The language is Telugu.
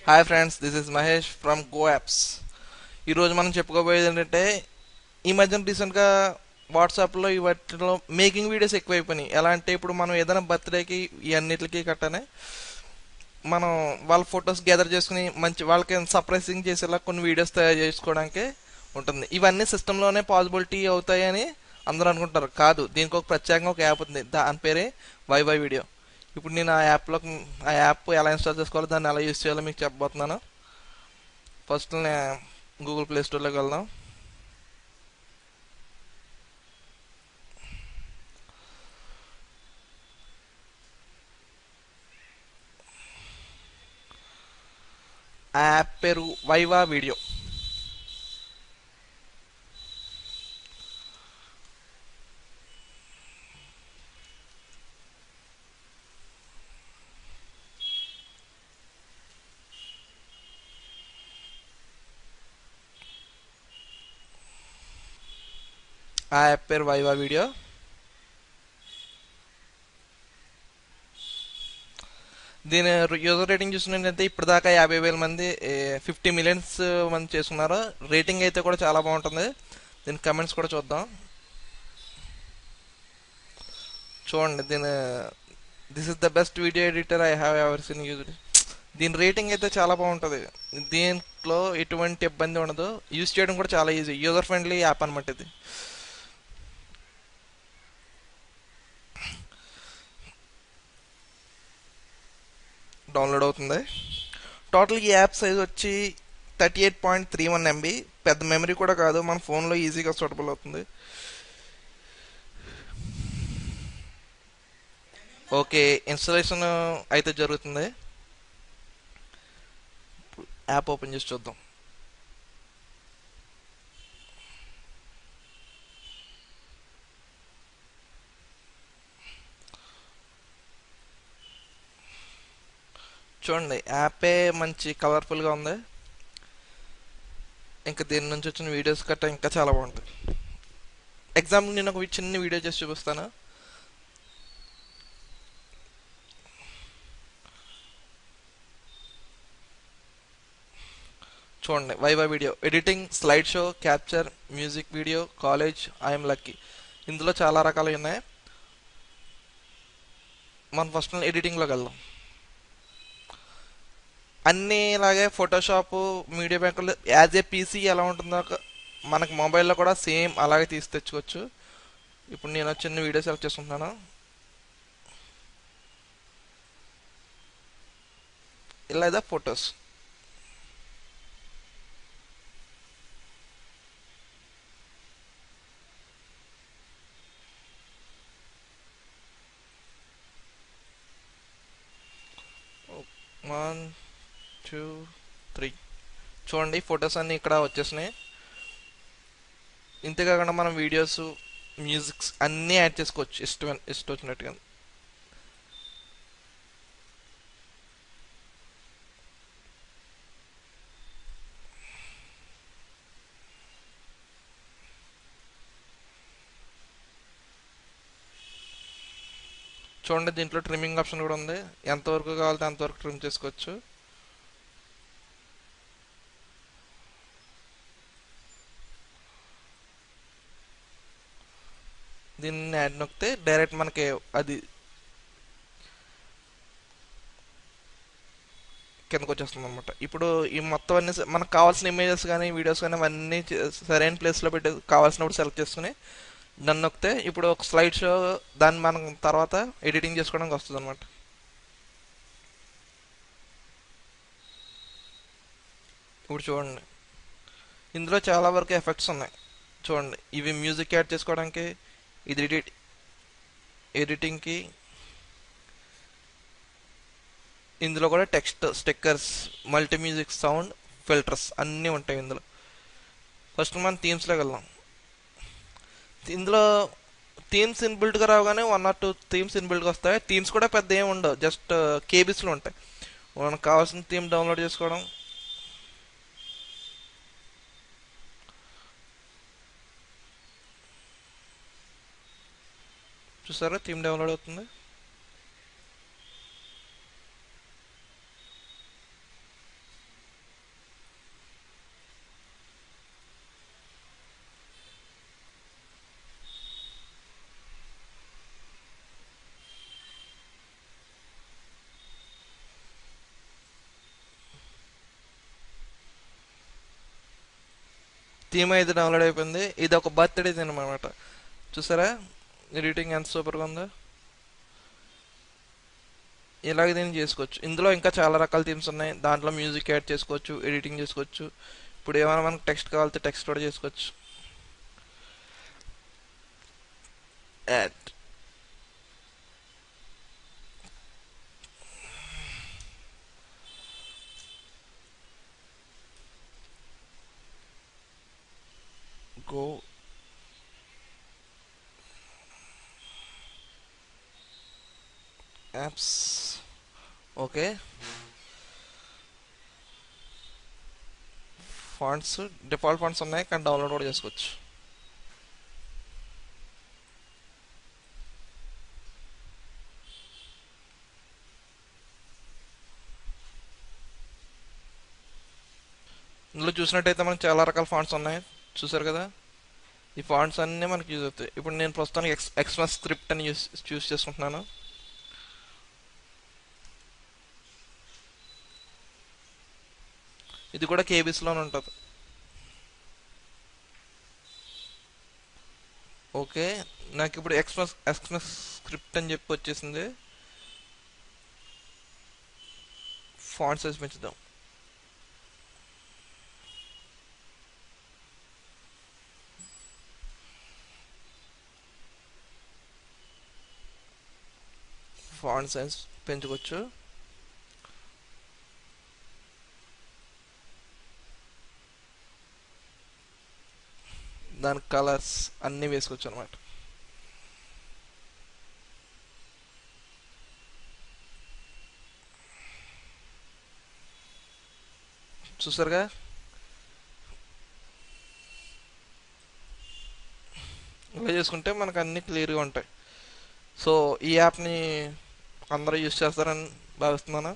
Hi friends, this is Mahesh from go apps. ఈరోజు మనం చెప్పుకోబోయేది ఏంటంటే, ఈ మధ్యన రీసెంట్గా వాట్సాప్లో ఈ వాటిలో మేకింగ్ వీడియోస్ ఎక్కువైపోయినాయి. ఎలా అంటే ఇప్పుడు మనం ఏదైనా బర్త్డేకి ఈ అన్నిటికీ కట్టనే మనం వాళ్ళ ఫొటోస్ గ్యాదర్ చేసుకుని మంచి వాళ్ళకి సర్ప్రైజింగ్ చేసేలా కొన్ని వీడియోస్ తయారు చేసుకోవడానికి ఉంటుంది. ఇవన్నీ సిస్టంలోనే పాసిబిలిటీ అవుతాయని అందరూ అనుకుంటారు. కాదు, దీనికి ఒక ప్రత్యేకంగా ఒక యాప్ ఉంది. దాని పేరే వైవై వీడియో. ఇప్పుడు నేను ఆ యాప్ ఎలా ఇన్స్టాల్ చేసుకోవాలో, దాన్ని ఎలా యూస్ చేయాలో మీకు చెప్పబోతున్నాను. ఫస్ట్ గూగుల్ ప్లే స్టోర్లోకి వెళ్దాం. ఆ యాప్ పేరు వైవా వీడియో. ఆ యాప్ పేరు వైవా వీడియో. దీని యూజర్ రేటింగ్ చూసినట్టయితే ఇప్పటిదాకా 50,000 మంది 50 మిలియన్స్ మంది చేసుకున్నారు. రేటింగ్ అయితే కూడా చాలా బాగుంటుంది. దీని కమెంట్స్ కూడా చూద్దాం. చూడండి, this is the best video editor I have ever seen used. దీని రేటింగ్ అయితే చాలా బాగుంటుంది. దీంట్లో ఎటువంటి ఇబ్బంది ఉండదు. యూజ్ చేయడం కూడా చాలా ఈజీ, యూజర్ ఫ్రెండ్లీ యాప్ అనమాట ఇది. డౌన్లోడ్ అవుతుంది. టోటల్ ఈ యాప్ సైజ్ వచ్చి 38.31 MB. పెద్ద మెమరీ కూడా కాదు, మన ఫోన్లో ఈజీగా సూటబుల్ అవుతుంది. ఓకే, ఇన్స్టాలేషన్ అయితే జరుగుతుంది. యాప్ ఓపెన్ చేసి చూద్దాం. చూడండి, యాపే మంచి కలర్ఫుల్గా ఉంది. ఇంకా దీని నుంచి వచ్చిన వీడియోస్ కట్ట ఇంకా చాలా బాగుంటుంది. ఎగ్జాంపుల్ నేను ఒక చిన్న వీడియో చేసి చూపిస్తాను. చూడండి, viva video editing, slide show, capture, music video, college, I'm lucky. ఇందులో చాలా రకాలు ఉన్నాయి. మనం ఫస్ట్ ఎడిటింగ్లోకి వెళ్దాం. అన్నీ ఇలాగే ఫోటోషాప్, మీడియా బ్యాంకులు యాజ్ ఏ పీసీ ఎలా ఉంటుందో మనకి మొబైల్లో కూడా సేమ్ అలాగే తీసి తెచ్చుకోవచ్చు. ఇప్పుడు నేను చిన్న వీడియో సెలెక్ట్ చేసుకుంటున్నాను. ఇలా ఇదే ఫొటోస్. 1 2 3. చూడండి, ఫొటోస్ అన్నీ ఇక్కడ వచ్చేసినాయి. ఇంతేకాకుండా మనం వీడియోస్, మ్యూజిక్స్ అన్నీ యాడ్ చేసుకోవచ్చు ఇష్టం వచ్చినట్టుగా. చూడండి, దీంట్లో ట్రిమ్మింగ్ ఆప్షన్ కూడా ఉంది. ఎంతవరకు కావాలంటే అంతవరకు ట్రిమ్ చేసుకోవచ్చు. దీన్ని యాడ్ నొక్కితే డైరెక్ట్ మనకి అది కిందకు వచ్చేస్తుంది అనమాట. ఇప్పుడు ఈ మొత్తం అన్ని మనకు కావాల్సిన ఇమేజెస్ కానీ వీడియోస్ కానీ అవన్నీ సరైన ప్లేస్లో పెట్టి కావాల్సినప్పుడు సెలెక్ట్ చేసుకుని నన్ను నొక్కితే ఇప్పుడు ఒక స్లైడ్ షో, దాన్ని మనం తర్వాత ఎడిటింగ్ చేసుకోవడానికి వస్తుంది అనమాట. ఇప్పుడు చూడండి, ఇందులో చాలా వరకు ఎఫెక్ట్స్ ఉన్నాయి. చూడండి, ఇవి మ్యూజిక్ యాడ్ చేసుకోవడానికి, ఇది ఎడిటింగ్కి. ఇందులో కూడా text, stickers, multi music, sound, filters అన్నీ ఉంటాయి ఇందులో. ఫస్ట్ మనం థీమ్స్లోకి వెళ్దాం. ఇందులో థీమ్స్ ఇన్బిల్డ్గా రావుగానే 1 or 2 థీమ్స్ ఇన్బిల్డ్గా వస్తాయి. థీమ్స్ కూడా పెద్ద ఏమి ఉండవు, జస్ట్ కేబీస్లో ఉంటాయి. మనకు కావాల్సిన థీమ్ డౌన్లోడ్ చేసుకోవడం. చూసారా, థీమ్ డౌన్లోడ్ అవుతుంది. థీమ్ అయితే డౌన్లోడ్ అయిపోయింది. ఇది ఒక బర్త్డే థీమ్ అనమాట. చూసారా ఎడిటింగ్ ఎంత సూపర్గా ఉందో. ఇలాగ దీన్ని చేసుకోవచ్చు. ఇందులో ఇంకా చాలా రకాల థీమ్స్ ఉన్నాయి. దాంట్లో మ్యూజిక్ యాడ్ చేసుకోవచ్చు, ఎడిటింగ్ చేసుకోవచ్చు. ఇప్పుడు ఏమైనా మనకు టెక్స్ట్ కావాలితే టెక్స్ట్ కూడా చేసుకోవచ్చు. Add go apps. Okay, fonts default fonts ఉన్నాయి కానీ డౌన్లోడ్ కూడా చేసుకోవచ్చు. ఇందులో చూసినట్టయితే మనకు చాలా రకాల ఫాంట్స్ ఉన్నాయి. చూసారు కదా, ఈ ఫాంట్స్ అన్నీ మనకి యూజ్ అవుతాయి. ఇప్పుడు నేను ప్రస్తుతానికి ఎక్స్ప్రెస్ స్క్రిప్ట్ అని చూస్ చేసుకుంటున్నాను. ఇది కూడా కేబీస్లోనే ఉంటుంది. ఓకే, నాకు ఇప్పుడు ఎక్స్ప్రెస్ స్క్రిప్ట్ అని చెప్పి వచ్చేసింది. ఫాంట్ సైజ్ పెంచుదాం. ఫాంట్ సైజ్ పెంచుకోవచ్చు. దాని కలర్స్ అన్నీ వేసుకోవచ్చు అనమాట. చూసారుగా, ఇలా చేసుకుంటే మనకు అన్నీ క్లియర్గా ఉంటాయి. సో ఈ యాప్ని అందరూ యూజ్ చేస్తారని భావిస్తున్నాను.